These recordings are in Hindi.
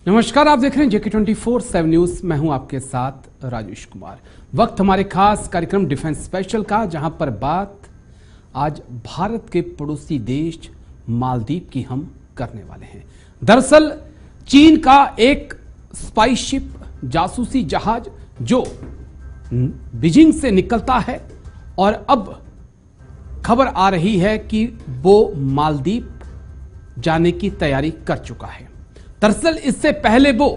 नमस्कार, आप देख रहे हैं JK24/7 न्यूज। मैं हूं आपके साथ राजेश कुमार। वक्त हमारे खास कार्यक्रम डिफेंस स्पेशल का, जहां पर बात आज भारत के पड़ोसी देश मालदीव की हम करने वाले हैं। दरअसल चीन का एक स्पाई शिप, जासूसी जहाज जो बीजिंग से निकलता है और अब खबर आ रही है कि वो मालदीव जाने की तैयारी कर चुका है। दरअसल इससे पहले वो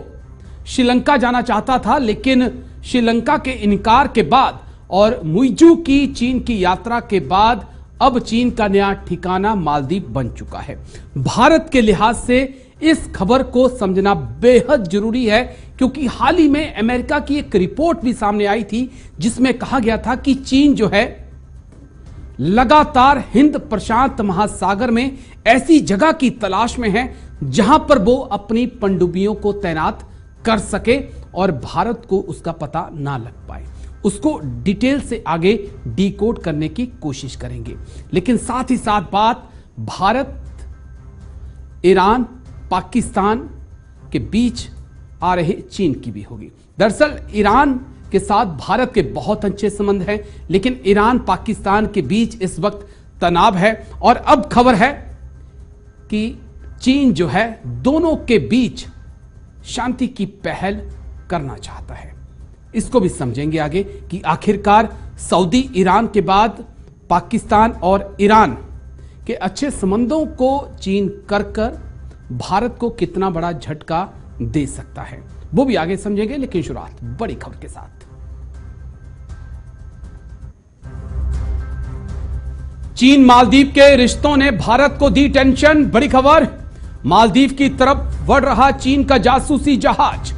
श्रीलंका जाना चाहता था, लेकिन श्रीलंका के इनकार के बाद और मुइजू की चीन की यात्रा के बाद अब चीन का नया ठिकाना मालदीव बन चुका है। भारत के लिहाज से इस खबर को समझना बेहद जरूरी है, क्योंकि हाल ही में अमेरिका की एक रिपोर्ट भी सामने आई थी जिसमें कहा गया था कि चीन जो है लगातार हिंद प्रशांत महासागर में ऐसी जगह की तलाश में है जहां पर वो अपनी पनडुब्बियों को तैनात कर सके और भारत को उसका पता ना लग पाए। उसको डिटेल से आगे डिकोड करने की कोशिश करेंगे, लेकिन साथ ही साथ बात भारत, ईरान, पाकिस्तान के बीच आ रहे चीन की भी होगी। दरअसल ईरान के साथ भारत के बहुत अच्छे संबंध हैं, लेकिन ईरान पाकिस्तान के बीच इस वक्त तनाव है और अब खबर है कि चीन जो है दोनों के बीच शांति की पहल करना चाहता है। इसको भी समझेंगे आगे कि आखिरकार सऊदी ईरान के बाद पाकिस्तान और ईरान के अच्छे संबंधों को चीन कर भारत को कितना बड़ा झटका दे सकता है, वो भी आगे समझेंगे। लेकिन शुरुआत बड़ी खबर के साथ। चीन मालदीव के रिश्तों ने भारत को दी टेंशन। बड़ी खबर, मालदीव की तरफ बढ़ रहा चीन का जासूसी जहाज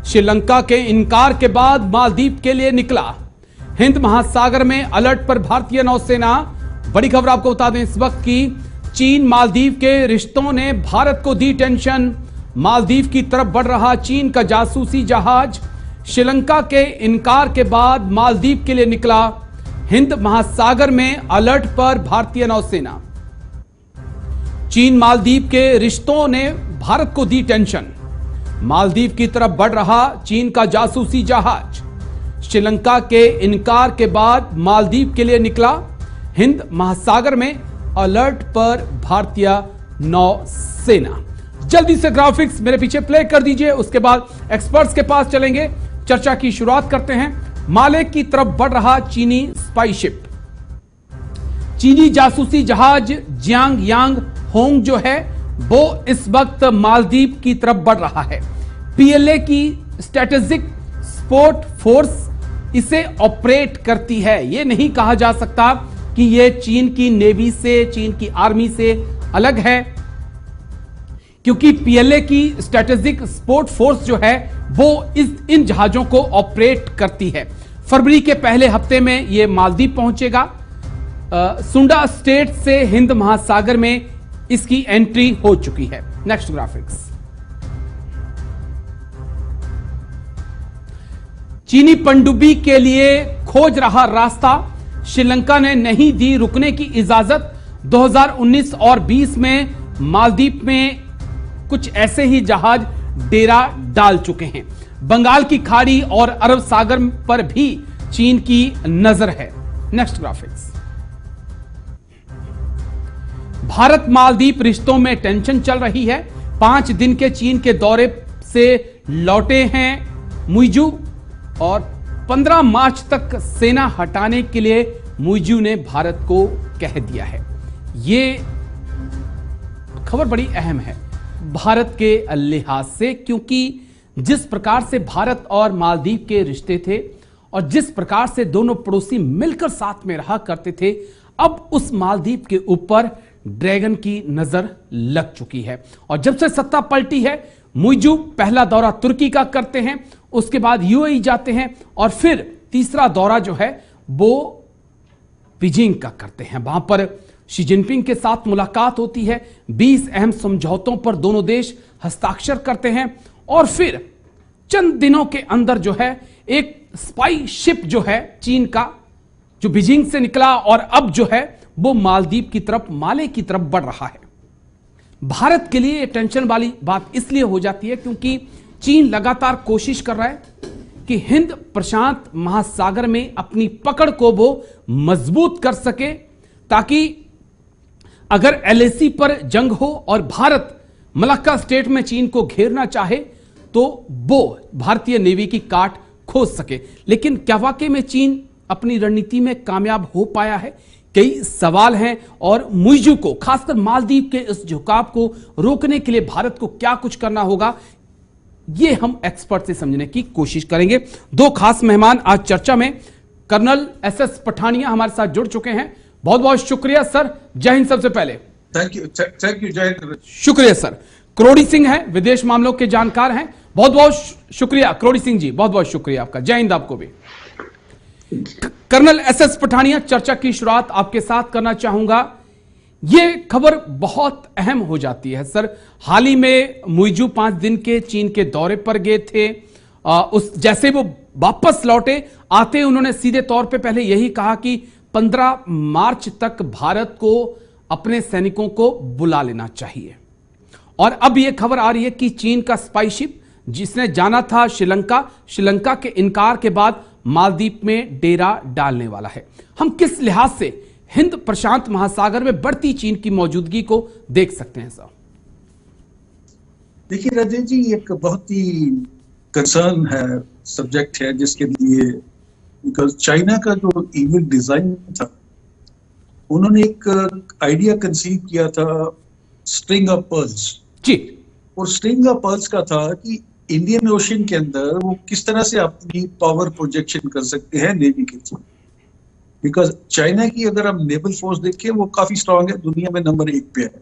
श्रीलंका के इनकार के बाद मालदीव के लिए निकला। हिंद महासागर में अलर्ट पर भारतीय नौसेना। बड़ी खबर आपको बता दें इस वक्त की, चीन मालदीव के रिश्तों ने भारत को दी टेंशन। मालदीव की तरफ बढ़ रहा चीन का जासूसी जहाज श्रीलंका के इनकार के बाद मालदीव के लिए निकला। हिंद महासागर में अलर्ट पर भारतीय नौसेना। चीन मालदीव के रिश्तों ने भारत को दी टेंशन। मालदीव की तरफ बढ़ रहा चीन का जासूसी जहाज श्रीलंका के इनकार के बाद मालदीव के लिए निकला। हिंद महासागर में अलर्ट पर भारतीय नौसेना। जल्दी से ग्राफिक्स मेरे पीछे प्ले कर दीजिए, उसके बाद एक्सपर्ट्स के पास चलेंगे। चर्चा की शुरुआत करते हैं। माले की तरफ बढ़ रहा चीनी स्पाई शिप। चीनी जासूसी जहाज जियांग यांग होंग जो है वो इस वक्त मालदीव की तरफ बढ़ रहा है। पीएलए की स्ट्रेटेजिक सपोर्ट फोर्स इसे ऑपरेट करती है। यह नहीं कहा जा सकता कि यह चीन की नेवी से, चीन की आर्मी से अलग है, क्योंकि पीएलए की स्ट्रेटेजिक सपोर्ट फोर्स जो है वो इन जहाजों को ऑपरेट करती है। फरवरी के पहले हफ्ते में यह मालदीव पहुंचेगा। सुंडा स्टेट से हिंद महासागर में इसकी एंट्री हो चुकी है। Next graphics. चीनी पनडुब्बी के लिए खोज रहा रास्ता। श्रीलंका ने नहीं दी रुकने की इजाजत। 2019 और 20 में मालदीव में कुछ ऐसे ही जहाज डेरा डाल चुके हैं। बंगाल की खाड़ी और अरब सागर पर भी चीन की नजर है। Next graphics. भारत मालदीव रिश्तों में टेंशन चल रही है। 5 दिन के चीन के दौरे से लौटे हैं मुइजू और 15 मार्च तक सेना हटाने के लिए मुइजू ने भारत को कह दिया है। यह खबर बड़ी अहम है भारत के लिहाज से, क्योंकि जिस प्रकार से भारत और मालदीव के रिश्ते थे और जिस प्रकार से दोनों पड़ोसी मिलकर साथ में रहा करते थे, अब उस मालदीव के ऊपर ड्रैगन की नजर लग चुकी है। और जब से सत्ता पलटी है, मुइजू पहला दौरा तुर्की का करते हैं, उसके बाद यूएई जाते हैं और फिर तीसरा दौरा जो है वो बीजिंग का करते हैं। वहां पर शी जिनपिंग के साथ मुलाकात होती है। 20 अहम समझौतों पर दोनों देश हस्ताक्षर करते हैं और फिर चंद दिनों के अंदर जो है एक स्पाई शिप जो है चीन का, जो बीजिंग से निकला और अब जो है वो मालदीव की तरफ, माले की तरफ बढ़ रहा है। भारत के लिए टेंशन वाली बात इसलिए हो जाती है क्योंकि चीन लगातार कोशिश कर रहा है कि हिंद प्रशांत महासागर में अपनी पकड़ को वो मजबूत कर सके, ताकि अगर एलएसी पर जंग हो और भारत मलक्का स्टेट में चीन को घेरना चाहे तो वो भारतीय नेवी की काट खोज सके। लेकिन क्या वाकई में चीन अपनी रणनीति में कामयाब हो पाया है? कई सवाल हैं और मुइज़ू को, खासकर मालदीव के इस झुकाव को रोकने के लिए भारत को क्या कुछ करना होगा, ये हम एक्सपर्ट से समझने की कोशिश करेंगे। दो खास मेहमान आज चर्चा में कर्नल एसएस पठानिया हमारे साथ जुड़ चुके हैं। बहुत बहुत शुक्रिया सर, जय हिंद। सबसे पहले थैंक यू जय हिंद। शुक्रिया सर। करोड़ी सिंह हैं, विदेश मामलों के जानकार हैं। बहुत बहुत शुक्रिया करोड़ी सिंह जी, बहुत बहुत शुक्रिया आपका। जय हिंद आपको भी। कर्नल एसएस पठानिया, चर्चा की शुरुआत आपके साथ करना चाहूंगा। यह खबर बहुत अहम हो जाती है सर। हाल ही में मुइज़ू 5 दिन के चीन के दौरे पर गए थे। जैसे वो वापस लौटे, आते उन्होंने सीधे तौर पे पहले यही कहा कि 15 मार्च तक भारत को अपने सैनिकों को बुला लेना चाहिए। और अब यह खबर आ रही है कि चीन का स्पाईशिप जिसने जाना था श्रीलंका के इनकार के बाद मालदीव में डेरा डालने वाला है। हम किस लिहाज से हिंद प्रशांत महासागर में बढ़ती चीन की मौजूदगी को देख सकते हैं सर? देखिए राजेश जी, एक बहुत ही कंसर्न है, सब्जेक्ट है, जिसके लिए बिकॉज चाइना का जो इविल डिजाइन था, उन्होंने एक आइडिया कंसीव किया था स्ट्रिंग ऑफ पर्ल्स जी। और स्ट्रिंग ऑफ पर्ल्स का था कि इंडियन ओशन के अंदर वो किस तरह से अपनी पावर प्रोजेक्शन कर सकते हैं नेवी के थ्रू। बिकॉज चाइना की अगर हम नेवल फोर्स देखें, वो काफी स्ट्रांग है, दुनिया में नंबर 1 पे है।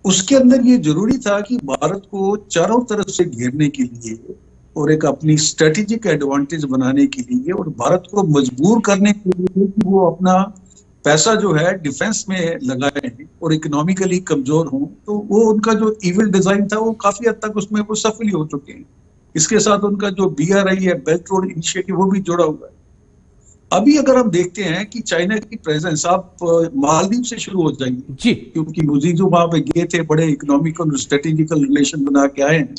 उसके अंदर ये जरूरी था कि भारत को चारों तरफ से घेरने के लिए और एक अपनी स्ट्रेटेजिक एडवांटेज बनाने के लिए और भारत को मजबूर करने के लिए कि वो अपना पैसा जो है डिफेंस में लगाए और इकोनॉमिकली कमजोर हों, तो वो उनका जो इविल डिजाइन था वो काफी हद तक उसमें वो सफल ही हो चुके हैं। इसके साथ उनका जो BRI है, बेल्ट रोड इनिशिएटिव, वो भी जुड़ा हुआ है। अभी अगर हम देखते हैं कि चाइना की प्रेजेंस, आप मालदीव से शुरू हो जाएंगे जी, क्योंकि मुइज़ू वहां पे गए थे, बड़े इकोनॉमिकल और स्ट्रेटेजिकल रिलेशन बना के आए हैं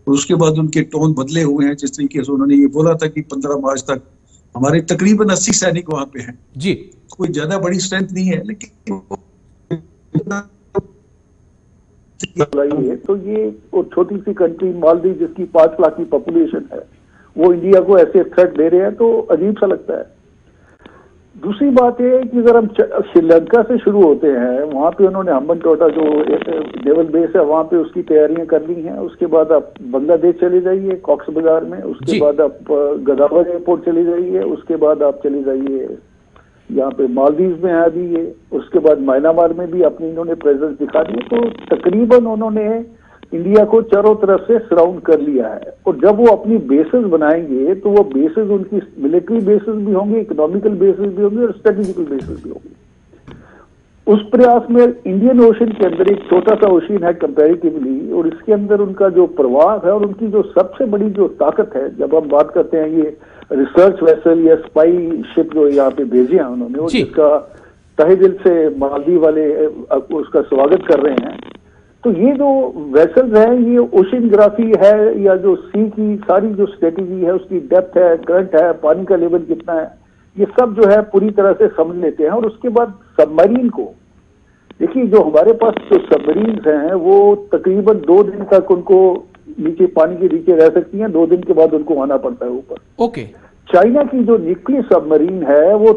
और उसके बाद उनके टोन बदले हुए हैं। जिस तरीके से उन्होंने ये बोला था कि 15 मार्च तक हमारे तकरीबन 80 सैनिक वहां पे हैं जी। कोई ज्यादा बड़ी स्ट्रेंथ नहीं है, लेकिन तो ये छोटी सी कंट्री मालदीव जिसकी 5 लाख की पॉपुलेशन है, वो इंडिया को ऐसे थ्रेट दे रहे हैं, तो अजीब सा लगता है। दूसरी बात है कि अगर हम श्रीलंका से शुरू होते हैं, वहां पे उन्होंने हम्बनटोटा जो नेवल बेस है वहां पे उसकी तैयारियां कर ली हैं। उसके बाद आप बांग्लादेश चले जाइए कॉक्स बाजार में, उसके बाद आप गदावर एयरपोर्ट चले जाइए, उसके बाद आप चले जाइए यहाँ पे मालदीव में आ जाइए, उसके बाद म्यांमार में भी अपनी इन्होंने प्रेजेंस दिखा दी। तो तकरीबन उन्होंने इंडिया को चारों तरफ से सराउंड कर लिया है। और जब वो अपनी बेसेस बनाएंगे तो वो बेसेस उनकी मिलिट्री बेसेस भी होंगे, इकोनॉमिकल बेसेस भी होंगे और स्ट्रेटेजिकल बेसेस भी होंगे। उस प्रयास में इंडियन ओशन के अंदर एक छोटा सा ओशन है कंपैरेटिवली, और इसके अंदर उनका जो प्रवाह है और उनकी जो सबसे बड़ी जो ताकत है, जब हम बात करते हैं ये रिसर्च वेसल या स्पाई शिप जो यहाँ पे भेजे हैं उन्होंने, और जिसका तहे दिल से मालदीव वाले उसका स्वागत कर रहे हैं, तो ये जो वेसल्स हैं, ये ओशिनग्राफी है या जो सी की सारी जो स्ट्रेटेजी है, उसकी डेप्थ है, करंट है, पानी का लेवल कितना है, ये सब जो है पूरी तरह से समझ लेते हैं। और उसके बाद सबमरीन को देखिए, जो हमारे पास जो सबमरीन हैं वो तकरीबन 2 दिन तक उनको नीचे पानी के नीचे रह सकती हैं, 2 दिन के बाद उनको आना पड़ता है ऊपर। ओके। चाइना की जो न्यूक्लियर सबमरीन है वो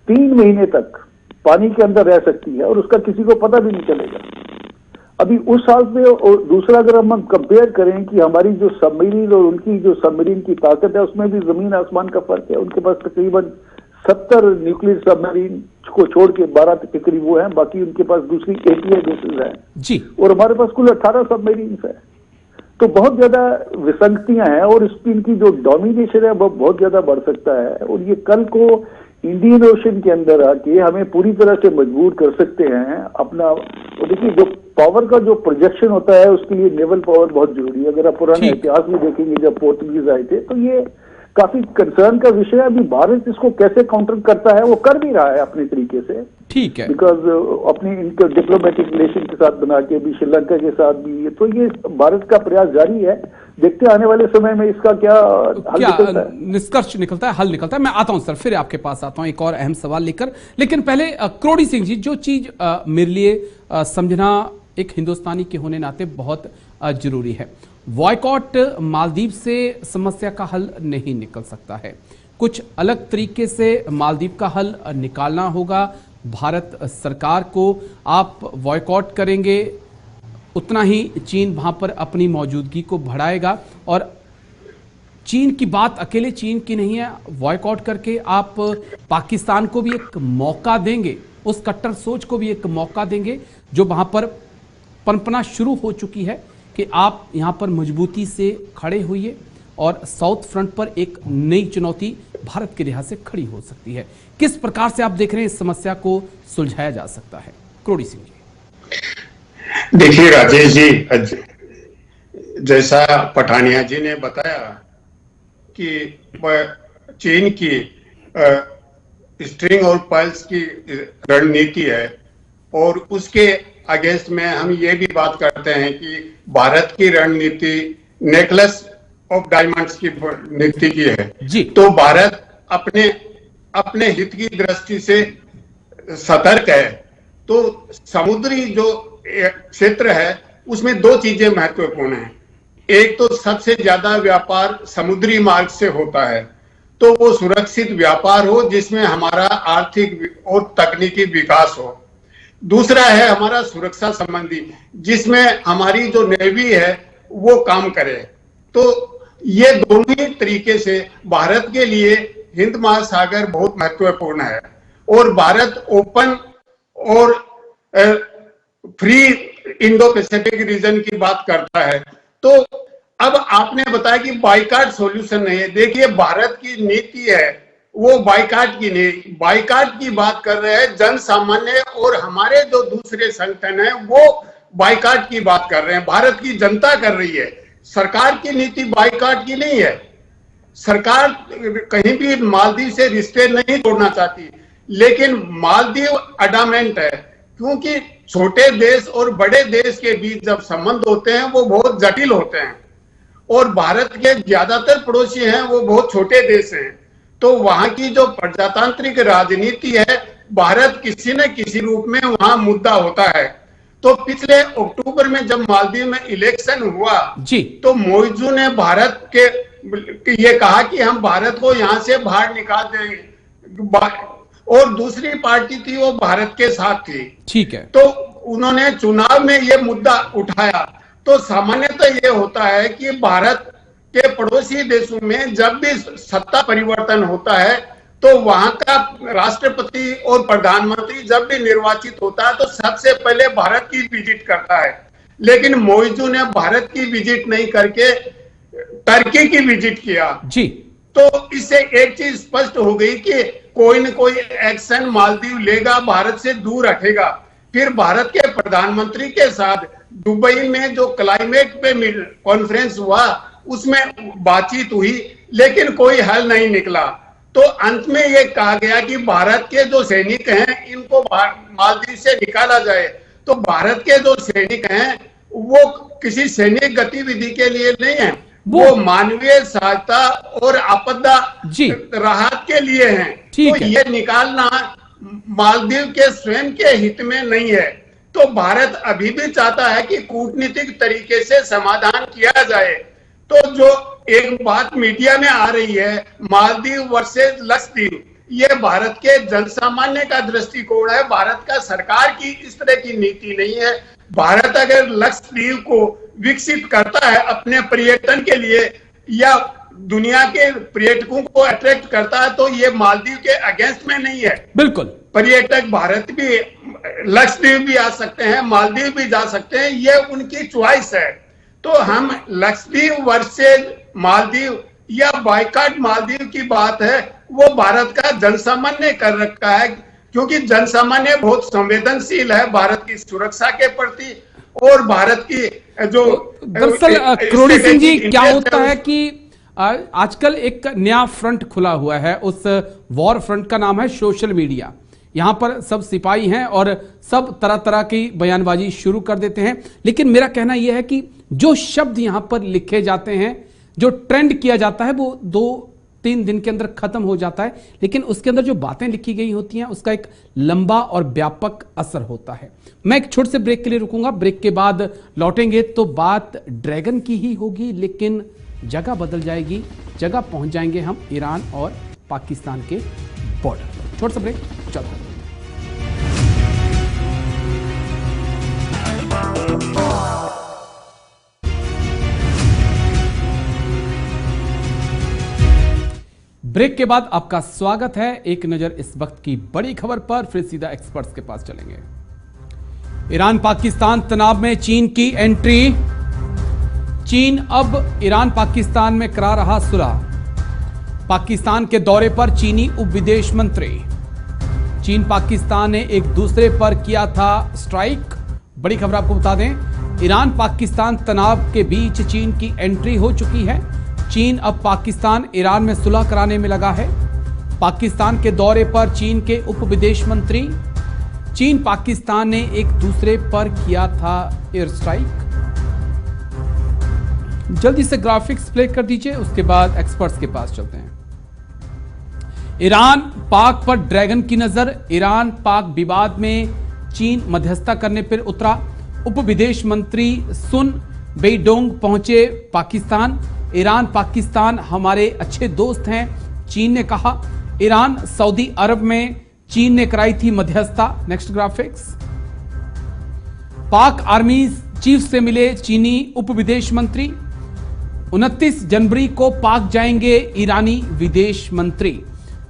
3 महीने तक पानी के अंदर रह सकती है और उसका किसी को पता भी नहीं चलेगा। अभी उस साल में, और दूसरा अगर हम कंपेयर करें कि हमारी जो सबमरीन और उनकी जो सबमरीन की ताकत है, उसमें भी जमीन आसमान का फर्क है। उनके पास तकरीबन 70 न्यूक्लियर सबमरीन को छोड़ के 12 के करीब वो हैं, बाकी उनके पास दूसरी API बेसेस हैं जी, और हमारे पास कुल 18 सबमरीन है। तो बहुत ज्यादा विसंगतियां हैं और इनकी जो डोमिनेशन है वो बहुत ज्यादा बढ़ सकता है। और ये कल को इंडियन ओशन के अंदर आके हमें पूरी तरह से मजबूर कर सकते हैं अपना। और देखिए, जो पावर का जो प्रोजेक्शन होता है उसके लिए नेवल पावर बहुत जरूरी है। अगर आप पुराने इतिहास में देखेंगे, जब पोर्तुगीज आए थे, तो ये काफी कंसर्न का विषय है। अभी भारत इसको कैसे काउंटर करता है, वो कर भी रहा है अपने तरीके से। ठीक है। बिकॉज अपनी इनके डिप्लोमेटिक रिलेशन के साथ बना के भी, श्रीलंका के साथ भी, तो ये भारत का प्रयास जारी है। देखते हैं आने वाले समय में इसका क्या हल निकलता है, निष्कर्ष निकलता है, हल निकलता है। मैं आता हूं सर, फिर आपके पास आता हूं एक और अहम सवाल लेकर, लेकिन पहले करोड़ी सिंह जी, जो चीज मेरे लिए समझना एक हिंदुस्तानी के होने नाते बहुत जरूरी है, बॉयकॉट मालदीव से समस्या का हल नहीं निकल सकता है, कुछ अलग तरीके से मालदीव का हल निकालना होगा। भारत सरकार को आप बॉयकॉट करेंगे, उतना ही चीन वहां पर अपनी मौजूदगी को बढ़ाएगा, और चीन की बात अकेले चीन की नहीं है, बॉयकॉट करके आप पाकिस्तान को भी एक मौका देंगे, उस कट्टर सोच को भी एक मौका देंगे जो वहां पर पनपना शुरू हो चुकी है कि आप यहां पर मजबूती से खड़े होइए और साउथ फ्रंट पर एक नई चुनौती भारत के लिहाज से खड़ी हो सकती है। किस प्रकार से आप देख रहे हैं इस समस्या को सुलझाया जा सकता है? करोड़ी सिंह जी। देखिए राजेश जी, जैसा पठानिया जी ने बताया कि चीन की स्ट्रिंग और पल्स की रणनीति है, और उसके अगेंस्ट में हम ये भी बात करते हैं कि भारत की रणनीति नेकलेस ऑफ डायमंड्स की नीति की है जी। तो भारत अपने हित की दृष्टि से सतर्क है। तो समुद्री जो क्षेत्र है उसमें दो चीजें महत्वपूर्ण हैं। एक तो सबसे ज्यादा व्यापार समुद्री मार्ग से होता है, तो वो सुरक्षित व्यापार हो जिसमें हमारा आर्थिक और तकनीकी विकास हो। दूसरा है हमारा सुरक्षा संबंधी, जिसमें हमारी जो नेवी है वो काम करे। तो ये दोनों ही तरीके से भारत के लिए हिंद महासागर बहुत महत्वपूर्ण है, और भारत ओपन और फ्री इंडो पैसिफिक रीजन की बात करता है। तो अब आपने बताया कि बाइकाट सॉल्यूशन नहीं है। देखिए, भारत की नीति है वो बाइकाट की नहीं, बाइकाट की बात कर रहे हैं जन सामान्य, और हमारे जो दूसरे संगठन है वो बाइकाट की बात कर रहे हैं। भारत की जनता कर रही है, सरकार की नीति बाइकाट की नहीं है। सरकार कहीं भी मालदीव से रिश्ते नहीं तोड़ना चाहती, लेकिन मालदीव अडामेंट है, क्योंकि छोटे देश और बड़े देश के बीच जब संबंध होते हैं वो बहुत जटिल होते हैं, और भारत के ज्यादातर पड़ोसी हैं वो बहुत छोटे देश हैं। तो वहां की जो प्रजातांत्रिक राजनीति है, भारत किसी न किसी रूप में वहां मुद्दा होता है। तो पिछले अक्टूबर में जब मालदीव में इलेक्शन हुआ जी, तो मोइजू ने भारत के ये कहा कि हम भारत को यहां से बाहर निकाल देंगे, और दूसरी पार्टी थी वो भारत के साथ थी। ठीक है। तो उन्होंने चुनाव में ये मुद्दा उठाया। तो सामान्यतः ये होता है कि भारत के पड़ोसी देशों में जब भी सत्ता परिवर्तन होता है तो वहां का राष्ट्रपति और प्रधानमंत्री जब भी निर्वाचित होता है तो सबसे पहले भारत की विजिट करता है। लेकिन मोइजू ने भारत की विजिट नहीं करके टर्की की विजिट किया जी। तो इससे एक चीज स्पष्ट हो गई कि कोई न कोई एक्शन मालदीव लेगा, भारत से दूर रखेगा। फिर भारत के प्रधानमंत्री के साथ दुबई में जो क्लाइमेट पे कॉन्फ्रेंस हुआ उसमें बातचीत हुई, लेकिन कोई हल नहीं निकला। तो अंत में ये कहा गया कि भारत के जो सैनिक हैं इनको मालदीव से निकाला जाए। तो भारत के जो सैनिक हैं वो किसी सैनिक गतिविधि के लिए नहीं है, वो मानवीय सहायता और आपदा राहत के लिए हैं। तो ये निकालना मालदीव के स्वयं के हित में नहीं है। तो भारत अभी भी चाहता है कि कूटनीतिक तरीके से समाधान किया जाए। तो जो एक बात मीडिया में आ रही है मालदीव वर्सेस लक्षद्वीप, ये भारत के जनसामान्य का दृष्टिकोण है, भारत का सरकार की इस तरह की नीति नहीं है। भारत अगर लक्षद्वीप को विकसित करता है अपने पर्यटन के लिए या दुनिया के पर्यटकों को अट्रैक्ट करता है तो ये मालदीव के अगेंस्ट में नहीं है। बिल्कुल, पर्यटक भारत भी, लक्षद्वीप भी आ सकते हैं, मालदीव भी जा सकते हैं, ये उनकी च्वाइस है। तो हम लक्षद्वीप वर्सेस मालदीव या बाइकाट मालदीव की बात है वो भारत का जनसामान्य कर रखा है, क्योंकि जनसामान्य बहुत संवेदनशील है भारत की सुरक्षा के प्रति और भारत की जो दरअसल करोड़ी सिंह जी क्या होता है कि आजकल एक नया फ्रंट खुला हुआ है, उस वॉर फ्रंट का नाम है सोशल मीडिया। यहाँ पर सब सिपाही हैं और सब तरह तरह की बयानबाजी शुरू कर देते हैं। लेकिन मेरा कहना यह है कि जो शब्द यहाँ पर लिखे जाते हैं, जो ट्रेंड किया जाता है, वो 2-3 दिन के अंदर खत्म हो जाता है, लेकिन उसके अंदर जो बातें लिखी गई होती हैं उसका एक लंबा और व्यापक असर होता है। मैं एक छोटे से ब्रेक के लिए रुकूंगा, ब्रेक के बाद लौटेंगे तो बात ड्रैगन की ही होगी, लेकिन जगह बदल जाएगी। जगह पहुंच जाएंगे हम ईरान और पाकिस्तान के बॉर्डर पर। छोटा सा ब्रेक, चलो। ब्रेक के बाद आपका स्वागत है। एक नजर इस वक्त की बड़ी खबर पर, फिर सीधा एक्सपर्ट्स के पास चलेंगे। ईरान पाकिस्तान तनाव में चीन की एंट्री। चीन अब ईरान पाकिस्तान में करा रहा सुलह। पाकिस्तान के दौरे पर चीनी उप विदेश मंत्री। चीन पाकिस्तान ने एक दूसरे पर किया था स्ट्राइक। बड़ी खबर आपको बता दें, ईरान पाकिस्तान तनाव के बीच चीन की एंट्री हो चुकी है। चीन अब पाकिस्तान ईरान में सुलह कराने में लगा है। पाकिस्तान के दौरे पर चीन के उप विदेश मंत्री। चीन पाकिस्तान ने एक दूसरे पर किया था एयर स्ट्राइक। जल्दी से ग्राफिक्स प्ले कर दीजिए, उसके बाद एक्सपर्ट्स के पास चलते हैं। ईरान पाक पर ड्रैगन की नजर। ईरान पाक विवाद में चीन मध्यस्थता करने पर उतरा। उप विदेश मंत्री सुन वेइडोंग पहुंचे पाकिस्तान। ईरान पाकिस्तान हमारे अच्छे दोस्त हैं, चीन ने कहा। ईरान सऊदी अरब में चीन ने कराई थी मध्यस्थता। Next graphics. पाक आर्मी चीफ से मिले चीनी उप विदेश मंत्री। 29 जनवरी को पाक जाएंगे ईरानी विदेश मंत्री।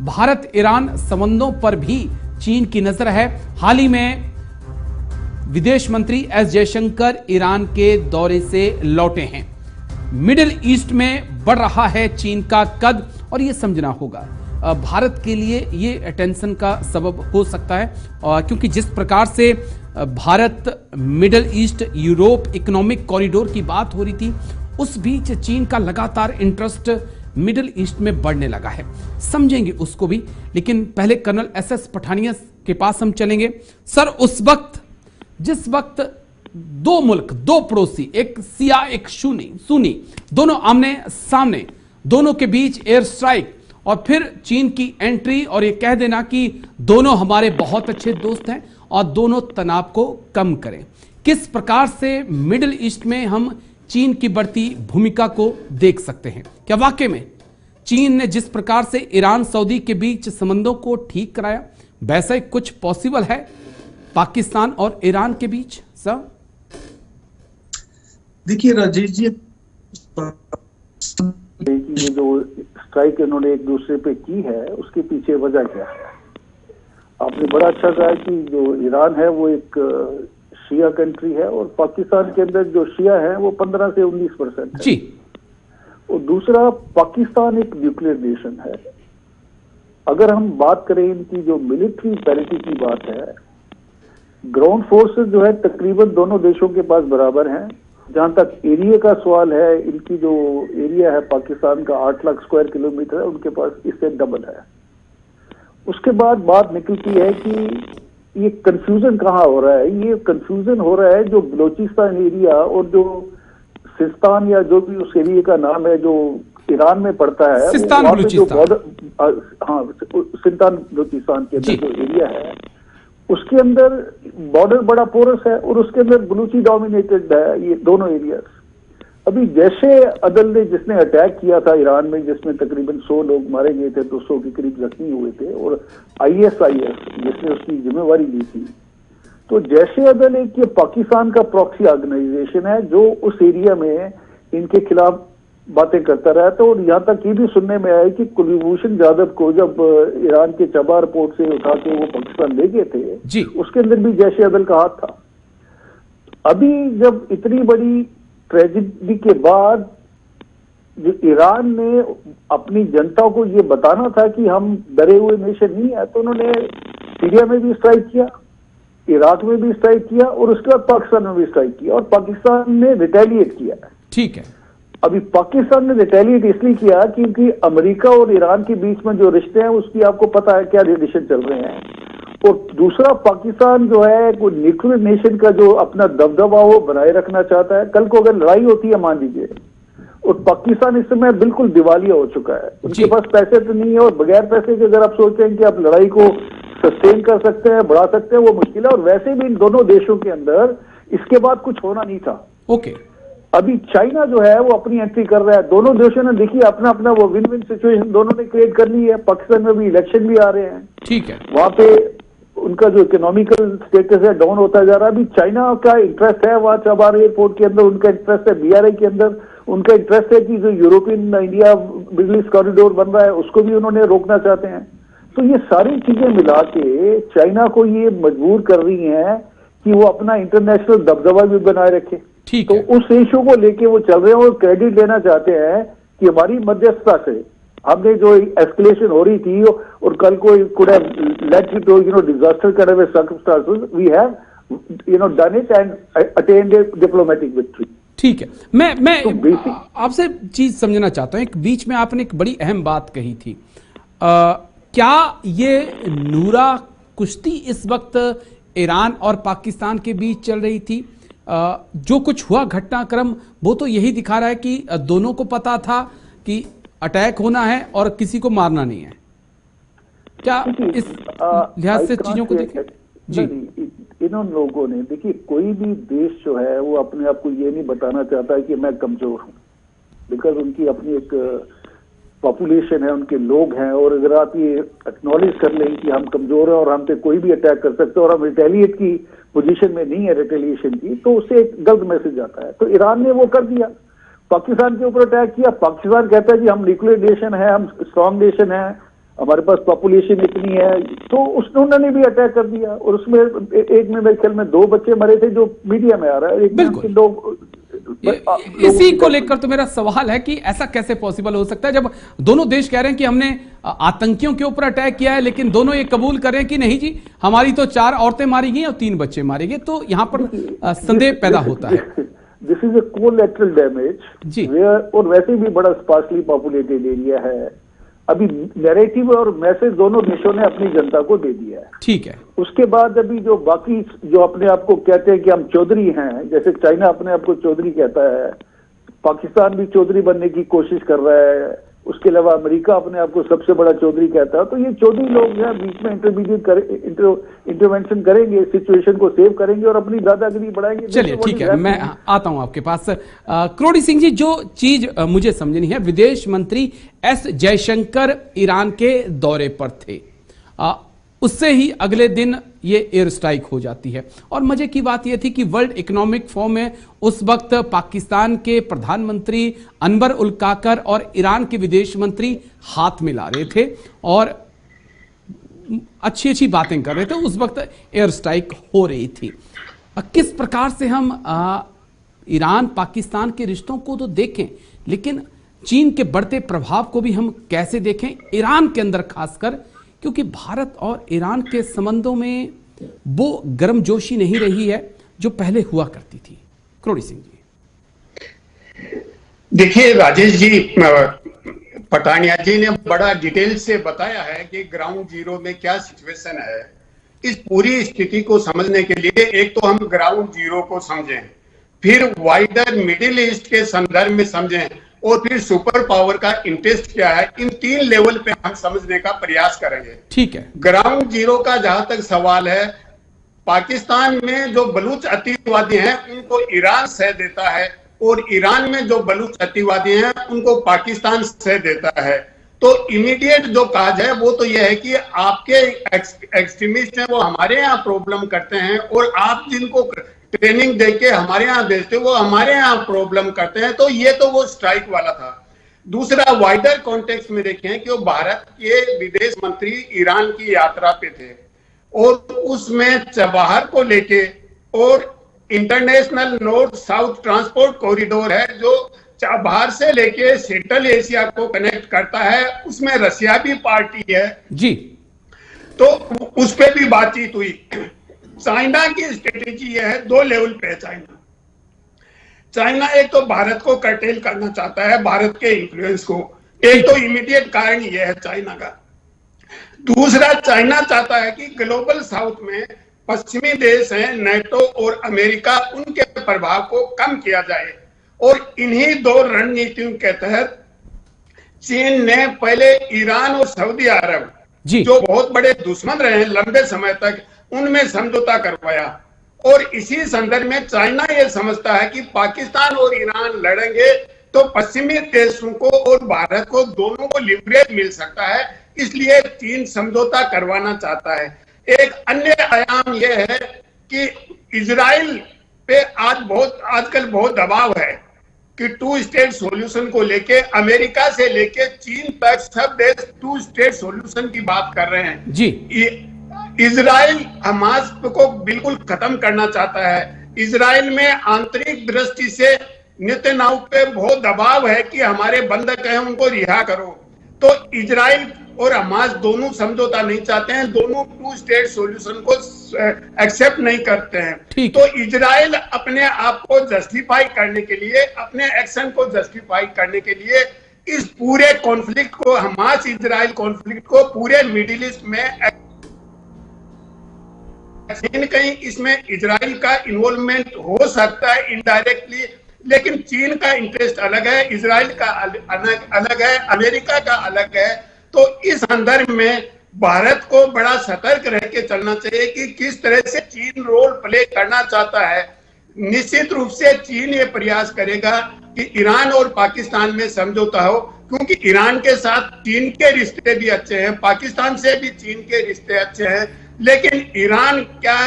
भारत ईरान संबंधों पर भी चीन की नजर है। हाल ही में विदेश मंत्री एस जयशंकर ईरान के दौरे से लौटे हैं। मिडिल ईस्ट में बढ़ रहा है चीन का कद, और यह समझना होगा भारत के लिए ये टेंशन का सबब हो सकता है, क्योंकि जिस प्रकार से Bharat middle east Europe economic corridor की बात हो रही थी, उस बीच चीन का लगातार इंटरेस्ट मिडिल ईस्ट में बढ़ने लगा है। समझेंगे उसको भी, लेकिन पहले कर्नल एसएस पठानिया के पास हम चलेंगे। सर, उस वक्त जिस वक्त दो मुल्क, दो पड़ोसी, एक सिया एक सुन्नी, दोनों आमने सामने, दोनों के बीच एयर स्ट्राइक और फिर चीन की एंट्री, और ये कह देना कि दोनों हमारे बहुत अच्छे दोस्त हैं और दोनों तनाव को कम करें। किस प्रकार से मिडिल ईस्ट में हम चीन की बढ़ती भूमिका को देख सकते हैं? क्या वाकई में चीन ने जिस प्रकार से ईरान सऊदी के बीच संबंधों को ठीक कराया, वैसा ही कुछ पॉसिबल है पाकिस्तान और ईरान के बीच? सर देखिए राजेश जी, ये जो स्ट्राइक इन्होंने एक दूसरे पे की है, उसके पीछे वजह क्या है? आपने बड़ा अच्छा कहा कि जो ईरान है वो एक शिया कंट्री है, और पाकिस्तान के अंदर जो शिया है वो 15 से 19% है जी। और दूसरा, पाकिस्तान एक न्यूक्लियर नेशन है। अगर हम बात करें इनकी जो मिलिट्री पैरिटी की बात है, ग्राउंड फोर्सेस जो है तकरीबन दोनों देशों के पास बराबर हैं। जहां तक एरिया का सवाल है, इनकी जो एरिया है पाकिस्तान का 8 लाख स्क्वायर किलोमीटर है, उनके पास इससे डबल है। उसके बाद बात निकलती है कि ये कंफ्यूजन कहाँ हो रहा है? ये कंफ्यूजन हो रहा है जो बलोचिस्तान एरिया और जो सिस्तान या जो भी उस एरिया का नाम है जो ईरान में पड़ता है, सिस्तान बलूचिस्तान, हाँ सिस्तान बलूचिस्तान के अंदर जो एरिया है उसके अंदर बॉर्डर बड़ा पोरस है और उसके अंदर बलूची डोमिनेटेड है ये दोनों एरियाज। अभी जैसे अदल ने जिसने अटैक किया था ईरान में, जिसमें तकरीबन 100 लोग मारे गए थे, 200 के करीब जख्मी हुए थे, और ISIS जिसने उसकी जिम्मेवारी ली थी, तो जैसे अदल एक ये पाकिस्तान का प्रॉक्सी ऑर्गेनाइजेशन है जो उस एरिया में इनके खिलाफ बातें करता रहा था। और यहाँ तक ये भी सुनने में आया कि कुलभूषण जाधव को जब ईरान के चबार पोर्ट से उठा के वो पाकिस्तान ले गए थे, उसके अंदर भी जैसे अदल का हाथ था। अभी जब इतनी बड़ी ट्रेजेडी के बाद जो ईरान ने अपनी जनता को ये बताना था कि हम डरे हुए नेशन नहीं है, तो उन्होंने सीरिया में भी स्ट्राइक किया, इराक में भी स्ट्राइक किया और उसके बाद पाकिस्तान में भी स्ट्राइक किया, और पाकिस्तान ने रिटेलिएट किया। ठीक है, अभी पाकिस्तान ने रिटेलिएट इसलिए किया क्योंकि अमेरिका और ईरान के बीच में जो रिश्ते हैं उसकी आपको पता है क्या रिलेशन चल रहे हैं, और दूसरा, पाकिस्तान जो है वो न्यूक्लियर नेशन का जो अपना दबदबा वो बनाए रखना चाहता है। कल को अगर लड़ाई होती है मान लीजिए, और पाकिस्तान इस समय बिल्कुल दिवालिया हो चुका है, उनके पास पैसे तो नहीं है, और बगैर पैसे के अगर आप सोचते हैं कि आप लड़ाई को सस्टेन कर सकते हैं, बढ़ा सकते हैं, वो मुश्किल है। और वैसे भी इन दोनों देशों के अंदर इसके बाद कुछ होना नहीं था। ओके, अभी चाइना जो है वो अपनी एंट्री कर रहा है। दोनों देशों ने देखिए अपना अपना वो विन विन सिचुएशन दोनों ने क्रिएट कर ली है। पाकिस्तान में भी इलेक्शन भी आ रहे हैं, ठीक है, वहां पे उनका जो इकोनॉमिकल स्टेटस है डाउन होता जा रहा है। अभी चाइना का इंटरेस्ट है वहां चबार एयरपोर्ट के अंदर, उनका इंटरेस्ट है BRI के अंदर, उनका इंटरेस्ट है कि जो European India middle east corridor बन रहा है उसको भी उन्होंने रोकना चाहते हैं। तो ये सारी चीजें मिला के चाइना को ये मजबूर कर रही हैं कि वो अपना इंटरनेशनल दबदबा भी बनाए रखे। ठीक तो है, उस इशू को लेके वो चल रहे हैं और क्रेडिट लेना चाहते हैं कि हमारी मध्यस्थता से हमने जो एस्केलेशन हो रही थी और कल को could have led to disaster kind of circumstances, we have done it and attend a diplomatic victory. ठीक है। मैं तो आपसे चीज समझना चाहता हूं। एक बीच में आपने एक बड़ी अहम बात कही थी, क्या ये नूरा कुश्ती इस वक्त ईरान और पाकिस्तान के बीच चल रही थी? जो कुछ हुआ घटनाक्रम वो तो यही दिखा रहा है कि दोनों को पता था कि अटैक होना है और किसी को मारना नहीं है। क्या इस लिहाज से चीजों को देखें? जी, इन लोगों ने देखिए, कोई भी देश जो है वो अपने आप को ये नहीं बताना चाहता है कि मैं कमजोर हूं, बिकॉज उनकी अपनी एक पॉपुलेशन है, उनके लोग हैं। और अगर आप ये एक्नॉलेज कर लें कि हम कमजोर हैं और हम पे कोई भी अटैक कर सकते हैं और हम रिटेलिएट की पोजीशन में नहीं है, रिटेलिएशन की, तो उससे एक गलत मैसेज आता है। तो ईरान ने वो कर दिया, पाकिस्तान के ऊपर अटैक किया। पाकिस्तान कहता है कि हम न्यूक्लियर नेशन है, हम स्ट्रॉन्ग नेशन है, हमारे पास पॉपुलेशन इतनी है, तो उन्होंने भी अटैक कर दिया। और उसमें एक में मेरे ख्याल में 2 बच्चे मरे थे, जो मीडिया में आ रहा है। एक में 2 इसी को लेकर तो मेरा सवाल है कि ऐसा कैसे पॉसिबल हो सकता है जब दोनों देश कह रहे हैं कि हमने आतंकियों के ऊपर अटैक किया है, लेकिन दोनों ये कबूल कर रहे हैं कि नहीं जी, हमारी तो 4 औरतें मारी गई और 3 बच्चे मारे गए। तो यहां पर संदेह पैदा होता है। This is a collateral damage जी, और वैसे भी बड़ा स्पार्सली पॉपुलेटेड एरिया है। अभी नैरेटिव और मैसेज दोनों देशों ने अपनी जनता को दे दिया है। ठीक है। उसके बाद अभी जो बाकी जो अपने आप को कहते हैं कि हम चौधरी हैं, जैसे चाइना अपने आप को चौधरी कहता है, पाकिस्तान भी चौधरी बनने की कोशिश कर रहा है, उसके अलावा अमेरिका अपने आप को सबसे बड़ा चौधरी कहता है। तो ये चौधरी लोग जो है बीच में इंटरवेंशन करेंगे, सिचुएशन को सेव करेंगे और अपनी दादागिरी बढ़ाएंगे। चलिए ठीक है, मैं आता हूं आपके पास। करोड़ी सिंह जी, जो चीज मुझे समझनी है, विदेश मंत्री S जयशंकर ईरान के दौरे पर थे, उससे ही अगले दिन ये एयर स्ट्राइक हो जाती है। और मजे की बात यह थी कि वर्ल्ड इकोनॉमिक फोरम में उस वक्त पाकिस्तान के प्रधानमंत्री अनवर उल काकर और ईरान के विदेश मंत्री हाथ मिला रहे थे और अच्छी अच्छी बातें कर रहे थे। उस वक्त एयर स्ट्राइक हो रही थी। किस प्रकार से हम ईरान पाकिस्तान के रिश्तों को तो देखें, लेकिन चीन के बढ़ते प्रभाव को भी हम कैसे देखें ईरान के अंदर, खासकर क्योंकि भारत और ईरान के संबंधों में वो गर्मजोशी नहीं रही है जो पहले हुआ करती थी। करोड़ी सिंह जी, देखिए राजेश जी, पठानिया जी ने बड़ा डिटेल से बताया है कि ग्राउंड जीरो में क्या सिचुएशन है। इस पूरी स्थिति को समझने के लिए एक तो हम ग्राउंड जीरो को समझें, फिर वाइडर मिडिल ईस्ट के संदर्भ में समझें और फिर सुपर पावर का इंटरेस्ट क्या है। इन 3 लेवल पे हम समझने का प्रयास करेंगे। ठीक है। ग्राउंड जीरो का जहां तक सवाल है, पाकिस्तान में जो बलूच अतिवादी हैं उनको ईरान सह देता है और ईरान में जो बलूच अतिवादी हैं उनको पाकिस्तान सह देता है। तो इमीडिएट जो काज है वो तो यह है कि आपके एक्सट्रीमिस्ट हैं वो हमारे यहाँ प्रॉब्लम करते हैं और आप जिनको ट्रेनिंग देके हमारे यहाँ भेजते वो हमारे यहाँ प्रॉब्लम करते हैं। तो ये तो वो स्ट्राइक वाला था। दूसरा, वाइडर कॉन्टेक्स्ट में देखें कि वो भारत के विदेश मंत्री ईरान की यात्रा पे थे और उसमें चबाहर को लेके और international north south transport corridor है जो चबाहर से लेके सेंट्रल एशिया को कनेक्ट करता है, उसमें रशिया भी पार्टी है जी। तो उस पर भी बातचीत हुई। चाइना की स्ट्रेटेजी यह है, 2 लेवल पे है चाइना एक तो भारत को कर्टेल करना चाहता है, भारत के इन्फ्लुएंस को। एक तो इमीडिएट कारण यह है चाइना का। दूसरा, चाइना चाहता है कि ग्लोबल साउथ में पश्चिमी देश हैं, नेटो और अमेरिका, उनके प्रभाव को कम किया जाए। और इन्हीं दो रणनीतियों के तहत चीन ने पहले ईरान और सऊदी अरब, जो बहुत बड़े दुश्मन रहे हैं लंबे समय तक, उनमें समझौता करवाया। और इसी संदर्भ में चाइना यह समझता है कि पाकिस्तान और ईरान लड़ेंगे तो पश्चिमी देशों को और भारत को दोनों को लिवरेज मिल सकता है, इसलिए चीन समझौता करवाना चाहता है। एक अन्य आयाम यह है कि इजराइल पे आजकल बहुत दबाव है कि 2 स्टेट सॉल्यूशन को लेके अमेरिका से लेके चीन तक सब देश 2 स्टेट सॉल्यूशन की बात कर रहे हैं जी। इजराइल हमास को बिल्कुल खत्म करना चाहता है। इजराइल में आंतरिक दृष्टि से नेतन्याहू पे बहुत दबाव है कि हमारे बंधक हैं उनको रिहा करो। तो इजराइल और हमास दोनों समझौता नहीं चाहते हैं, दोनों 2 स्टेट सॉल्यूशन को एक्सेप्ट नहीं करते हैं। तो इजराइल अपने आप को जस्टिफाई करने के लिए, अपने एक्शन को जस्टिफाई करने के लिए इस पूरे कॉन्फ्लिक्ट को, हमास इजराइल कॉन्फ्लिक्ट को पूरे मिडिल ईस्ट में कहीं इसमें इजराइल का इन्वॉल्वमेंट हो सकता है इनडायरेक्टली, लेकिन चीन का इंटरेस्ट अलग है, इजराइल का अलग है, अमेरिका का अलग है। तो इस संदर्भ में भारत को बड़ा सतर्क रह के चलना चाहिए कि किस तरह से चीन रोल प्ले करना चाहता है। निश्चित रूप से चीन ये प्रयास करेगा कि ईरान और पाकिस्तान में समझौता हो, क्योंकि ईरान के साथ चीन के रिश्ते भी अच्छे हैं, पाकिस्तान से भी चीन के रिश्ते अच्छे हैं, लेकिन ईरान क्या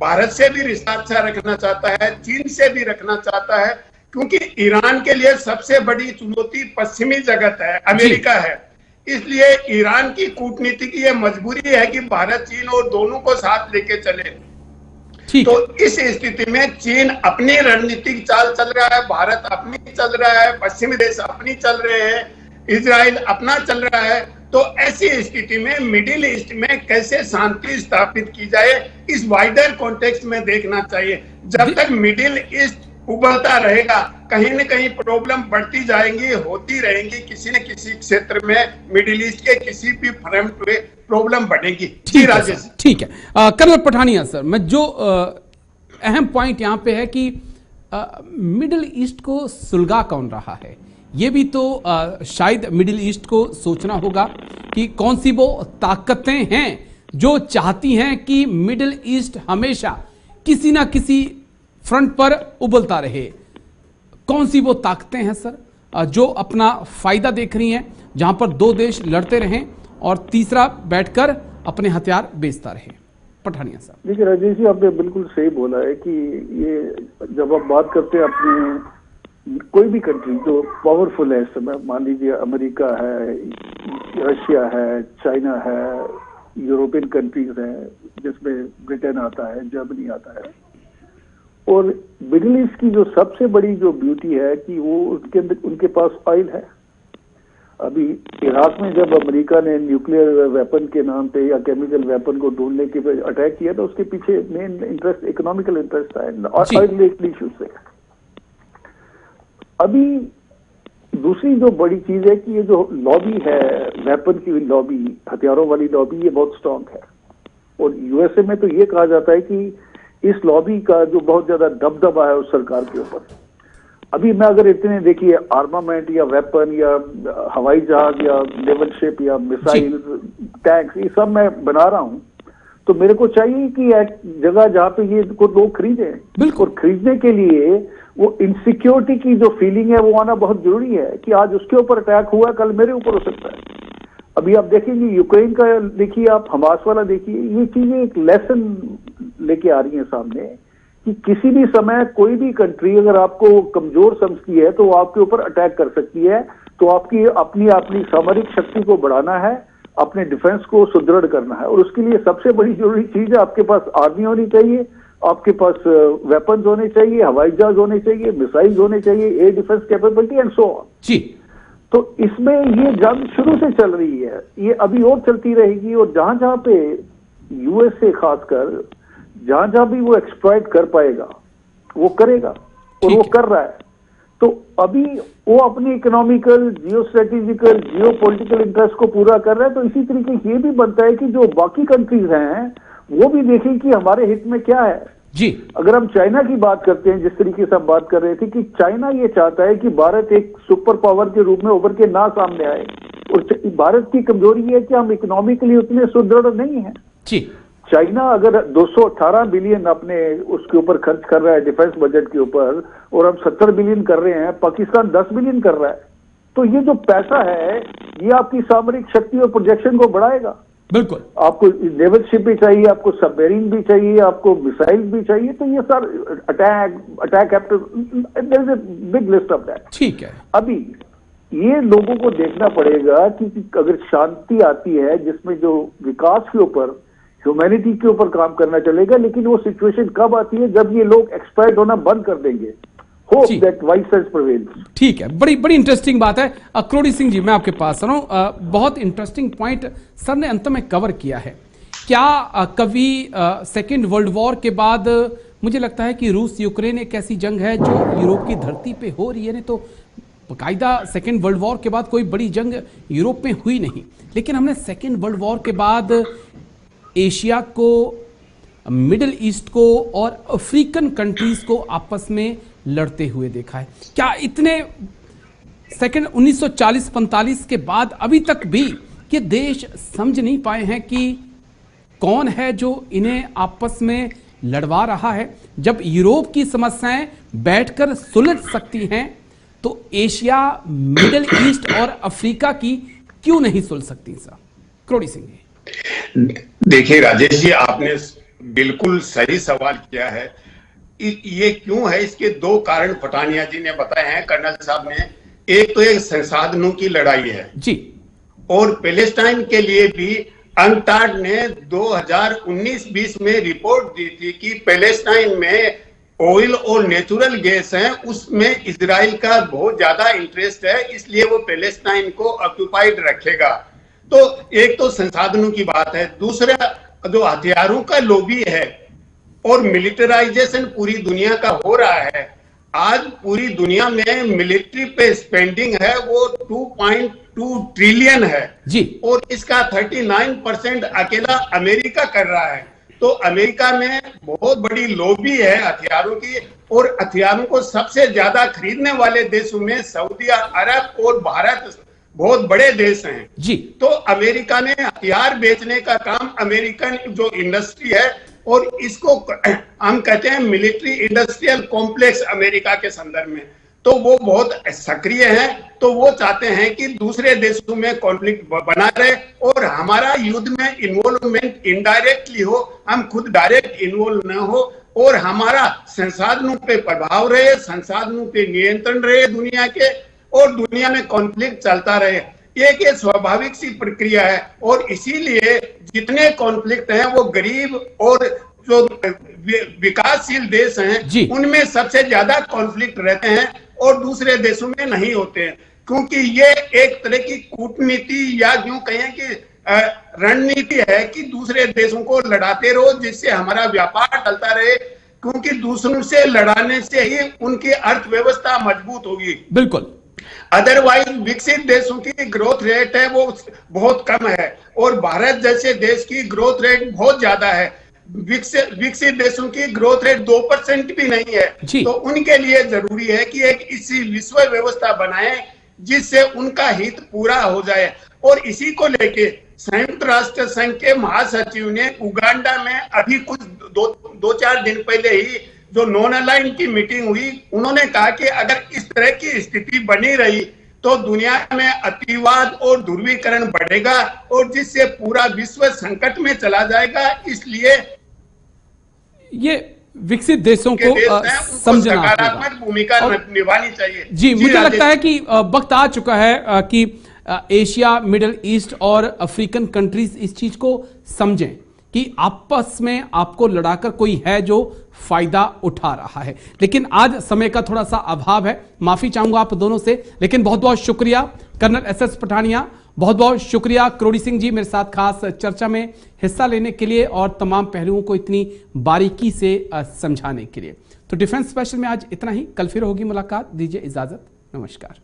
भारत से भी रिश्ता अच्छा रखना चाहता है, चीन से भी रखना चाहता है, क्योंकि ईरान के लिए सबसे बड़ी चुनौती पश्चिमी जगत है, अमेरिका है। इसलिए ईरान की कूटनीति की यह मजबूरी है कि भारत चीन और दोनों को साथ लेके चले। तो इस स्थिति में चीन अपनी रणनीतिक चाल चल रहा है, भारत अपनी चल रहा है, पश्चिमी देश अपनी चल रहे हैं, इजराइल अपना चल रहा है। तो ऐसी स्थिति में मिडिल ईस्ट में कैसे शांति स्थापित की जाए, इस वाइडर कॉन्टेक्स्ट में देखना चाहिए। जब तक मिडिल ईस्ट उभरता रहेगा, कहीं न कहीं प्रॉब्लम बढ़ती जाएंगी, होती रहेंगी, किसी न किसी क्षेत्र में मिडिल ईस्ट के किसी भी फ्रंट पे प्रॉब्लम बढ़ेगी। ठीक है, ठीक है। कर्नल पठानिया सर, मैं जो अहम पॉइंट यहाँ पे है कि मिडिल ईस्ट को सुलगा कौन रहा है, ये भी तो शायद मिडिल ईस्ट को सोचना होगा कि कौन सी वो ताकतें हैं जो चाहती हैं कि मिडिल ईस्ट हमेशा किसी ना किसी फ्रंट पर उबलता रहे। कौन सी वो ताकतें हैं सर जो अपना फायदा देख रही हैं, जहां पर 2 देश लड़ते रहें और तीसरा बैठकर अपने हथियार बेचता रहे? पठानिया साहब। देखिए राजेश जी, आपने बिल्कुल सही बोला है कि ये जब आप बात करते हैं अपनी कोई भी कंट्री जो पावरफुल है इस समय, मान लीजिए अमेरिका है, रशिया है, चाइना है, यूरोपियन कंट्रीज है जिसमें ब्रिटेन आता है, जर्मनी आता है, और मिडिल ईस्ट की जो सबसे बड़ी जो ब्यूटी है कि वो उनके पास ऑयल है। अभी इराक में जब अमेरिका ने न्यूक्लियर वेपन के नाम पे या केमिकल वेपन को ढूंढने के पे अटैक किया, तो उसके पीछे मेन इंटरेस्ट इकोनॉमिकल इंटरेस्ट था और ऑयल इश्यू से। अभी दूसरी जो बड़ी चीज है कि ये जो लॉबी है, वेपन की लॉबी, हथियारों वाली लॉबी, ये बहुत स्ट्रांग है। और यूएसए में तो ये कहा जाता है कि इस लॉबी का जो बहुत ज्यादा दबदबा है उस सरकार के ऊपर। अभी मैं अगर इतने देखिए आर्मामेंट या वेपन या हवाई जहाज या नेवल शिप या मिसाइल, टैंक्स, ये सब मैं बना रहा हूं, तो मेरे को चाहिए कि एक जगह जहां पे ये को लोग खरीदें। और खरीदने के लिए वो इनसिक्योरिटी की जो फीलिंग है वो आना बहुत जरूरी है कि आज उसके ऊपर अटैक हुआ, कल मेरे ऊपर हो सकता है। अभी आप देखेंगे यूक्रेन का देखिए, आप हमास वाला देखिए, ये चीजें एक लेसन लेके आ रही हैं सामने कि किसी भी समय कोई भी कंट्री अगर आपको कमजोर समझती है तो वो आपके ऊपर अटैक कर सकती है। तो आपकी अपनी सामरिक शक्ति को बढ़ाना है, अपने डिफेंस को सुदृढ़ करना है, और उसके लिए सबसे बड़ी जरूरी चीज है आपके पास आर्मी होनी चाहिए, आपके पास वेपन्स होने चाहिए, हवाई जहाज होने चाहिए, मिसाइल्स होने चाहिए, air defence capability and so on. जी, तो इसमें ये जंग शुरू से चल रही है, ये अभी और चलती रहेगी। और जहां जहां पे यूएसए खासकर जहां जहां भी वो एक्सप्लॉइट कर पाएगा वो करेगा, और वो कर रहा है। तो अभी वो अपनी इकोनॉमिकल, जियो स्ट्रेटेजिकल, जियो पॉलिटिकल इंटरेस्ट को पूरा कर रहा है। तो इसी तरीके से ये भी बनता है कि जो बाकी कंट्रीज हैं वो भी देखें कि हमारे हित में क्या है जी। अगर हम चाइना की बात करते हैं, जिस तरीके से हम बात कर रहे थे कि चाइना ये चाहता है कि भारत एक सुपर पावर के रूप में उभर के ना सामने आए, और भारत की कमजोरी है कि हम इकोनॉमिकली उतने सुदृढ़ नहीं है जी। चाइना अगर 218 बिलियन अपने उसके ऊपर खर्च कर रहा है डिफेंस बजट के ऊपर, और हम 70 बिलियन कर रहे हैं, पाकिस्तान 10 बिलियन कर रहा है, तो ये जो पैसा है ये आपकी सामरिक शक्ति और प्रोजेक्शन को बढ़ाएगा। बिल्कुल। आपको नेवल शिप भी चाहिए, आपको सबमरीन भी चाहिए, आपको मिसाइल भी चाहिए, तो ये sir attack there is a big list of that. ठीक है। अभी ये लोगों को देखना पड़ेगा कि अगर शांति आती है जिसमें जो विकास के ऊपर, ह्यूमैनिटी के ऊपर काम करना चलेगा, लेकिन वो सिचुएशन कब आती है जब ये लोग एक्सप्लॉइट होना बंद कर देंगे। Hope that vice sense prevails. ठीक है, बड़ी बड़ी इंटरेस्टिंग बात है। क्रोडी सिंह जी, मैं आपके पास आ रहा हूं। बहुत इंटरेस्टिंग पॉइंट सर ने अंत में कवर किया है। क्या कभी सेकेंड वर्ल्ड वॉर के बाद, मुझे लगता है कि रूस यूक्रेन एक ऐसी जंग है जो यूरोप की धरती पे हो रही है, नहीं तो बाकायदा सेकेंड वर्ल्ड वॉर के बाद कोई बड़ी जंग यूरोप में हुई नहीं, लेकिन हमने सेकेंड वर्ल्ड वॉर के बाद एशिया को, मिडिल ईस्ट को और अफ्रीकन कंट्रीज को आपस में लड़ते हुए देखा है। क्या इतने सेकेंड 1940-45 के बाद अभी तक भी ये देश समझ नहीं पाए हैं कि कौन है जो इन्हें आपस में लड़वा रहा है? जब यूरोप की समस्याएं बैठकर सुलझ सकती हैं तो एशिया, मिडिल ईस्ट और अफ्रीका की क्यों नहीं सुलझ सकती? सर क्रोडी सिंह जी। देखिए राजेश जी, आपने बिल्कुल सही सवाल किया है। ये क्यों है, इसके दो कारण पठानिया जी ने बताए हैं, कर्नल साहब ने। एक तो एक संसाधनों की लड़ाई है जी, और पैलेस्टाइन के लिए भी अनटार्ड ने 2019-20 में रिपोर्ट दी थी कि पैलेस्टाइन में ऑयल और नेचुरल गैस है, उसमें इजराइल का बहुत ज्यादा इंटरेस्ट है, इसलिए वो पैलेस्टाइन को ऑक्युपाइड रखेगा। तो एक तो संसाधनों की बात है, दूसरा जो हथियारों का लॉबी है और मिलिटराइजेशन पूरी दुनिया का हो रहा है। आज पूरी दुनिया में मिलिट्री पे स्पेंडिंग है वो 2.2 ट्रिलियन है जी, और इसका 39% अकेला अमेरिका कर रहा है। तो अमेरिका में बहुत बड़ी लॉबी है हथियारों की, और हथियारों को सबसे ज्यादा खरीदने वाले देशों में सऊदी अरब और भारत बहुत बड़े देश हैं जी। तो अमेरिका ने हथियार बेचने का काम, अमेरिकन जो इंडस्ट्री है, और इसको हम कहते हैं मिलिट्री इंडस्ट्रियल कॉम्प्लेक्स अमेरिका के संदर्भ में, तो वो बहुत सक्रिय है। तो वो चाहते हैं कि दूसरे देशों में कॉन्फ्लिक्ट बना रहे और हमारा युद्ध में इन्वॉल्वमेंट इनडायरेक्टली हो, हम खुद डायरेक्ट इन्वॉल्व न हो, और हमारा संसाधनों पे प्रभाव रहे, संसाधनों पे नियंत्रण रहे दुनिया के, और दुनिया में कॉन्फ्लिक्ट चलता रहे। एक ये स्वाभाविक सी प्रक्रिया है, और इसीलिए जितने कॉन्फ्लिक्ट हैं वो गरीब और जो विकासशील देश हैं उनमें सबसे ज्यादा कॉन्फ्लिक्ट रहते हैं और दूसरे देशों में नहीं होते हैं, क्योंकि ये एक तरह की कूटनीति या यूं कहें कि रणनीति है कि दूसरे देशों को लड़ाते रहो जिससे हमारा व्यापार चलता रहे, क्योंकि दूसरों से लड़ाने से ही उनकी अर्थव्यवस्था मजबूत होगी। बिल्कुल। अदरवाइज विकसित देशों की ग्रोथ रेट है वो बहुत कम है, और भारत जैसे देश की ग्रोथ रेट बहुत ज्यादा है। विकसित देशों की ग्रोथ रेट 2% भी नहीं है। तो उनके लिए जरूरी है कि एक इसी विश्व व्यवस्था बनाएं जिससे उनका हित पूरा हो जाए। और इसी को लेके संयुक्त राष्ट्र संघ के महासचिव ने उगांडा में अभी कुछ दो चार दिन पहले ही जो नॉन अलाइन की मीटिंग हुई, उन्होंने कहा कि अगर इस तरह की स्थिति बनी रही तो दुनिया में अतिवाद और ध्रुवीकरण बढ़ेगा और जिससे पूरा विश्व संकट में चला जाएगा। इसलिए ये विकसित देशों को समझना, सकारात्मक भूमिका निभानी चाहिए। जी, मुझे लगता है कि वक्त आ चुका है कि एशिया, मिडिल ईस्ट और अफ्रीकन कंट्रीज इस चीज को समझें कि आपस में आपको लड़ाकर कोई है जो फायदा उठा रहा है। लेकिन आज समय का थोड़ा सा अभाव है, माफी चाहूंगा आप दोनों से, लेकिन बहुत बहुत शुक्रिया कर्नल एस एस पठानिया बहुत बहुत शुक्रिया करोड़ी सिंह जी, मेरे साथ खास चर्चा में हिस्सा लेने के लिए और तमाम पहलुओं को इतनी बारीकी से समझाने के लिए। तो डिफेंस स्पेशल में आज इतना ही, कल फिर होगी मुलाकात, दीजिए इजाजत, नमस्कार।